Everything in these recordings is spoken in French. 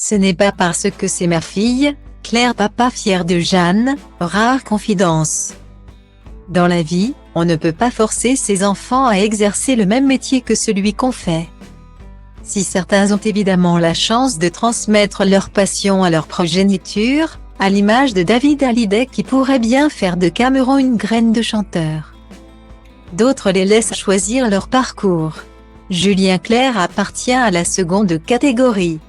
Ce n'est pas parce que c'est ma fille, Claire papa fier de Jeanne, rare confidence. Dans la vie, on ne peut pas forcer ses enfants à exercer le même métier que celui qu'on fait. Si certains ont évidemment la chance de transmettre leur passion à leur progéniture, à l'image de David Hallyday qui pourrait bien faire de Cameron une graine de chanteur. D'autres les laissent choisir leur parcours. Julien Clerc appartient à la seconde catégorie.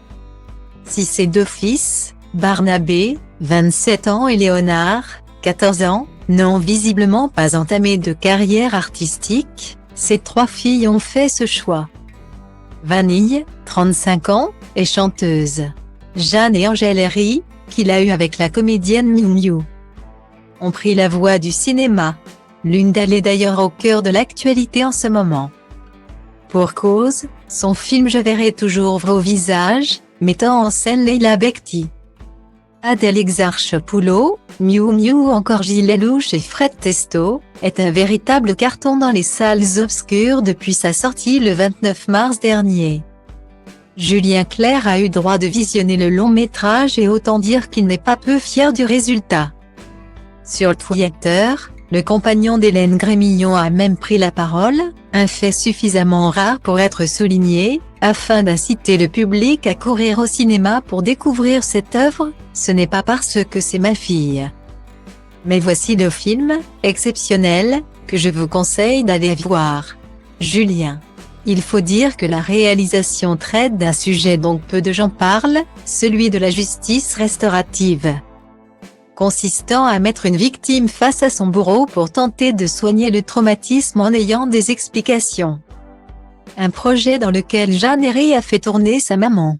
Si ses deux fils, Barnabé, 27 ans et Léonard, 14 ans, n'ont visiblement pas entamé de carrière artistique, ces trois filles ont fait ce choix. Vanille, 35 ans, est chanteuse. Jeanne et Angèle Herry, qu'il a eu avec la comédienne Miu Miu, ont pris la voie du cinéma. L'une d'elles est d'ailleurs au cœur de l'actualité en ce moment. Pour cause, son film Je verrai toujours vos visages, mettant en scène Leila Bekti, Adèle Exarchopoulos, Miu Miu ou encore Gilles Lelouch et Fred Testo, est un véritable carton dans les salles obscures depuis sa sortie le 29 mars dernier. Julien Clerc a eu droit de visionner le long métrage et autant dire qu'il n'est pas peu fier du résultat. Sur Twitter, le compagnon d'Hélène Grémillon a même pris la parole, un fait suffisamment rare pour être souligné, afin d'inciter le public à courir au cinéma pour découvrir cette œuvre. Ce n'est pas parce que c'est ma fille. Mais voici le film, exceptionnel, que je vous conseille d'aller voir. Julien. Il faut dire que la réalisation traite d'un sujet dont peu de gens parlent, celui de la justice restaurative, consistant à mettre une victime face à son bourreau pour tenter de soigner le traumatisme en ayant des explications. Un projet dans lequel Jeanne Herry a fait tourner sa maman.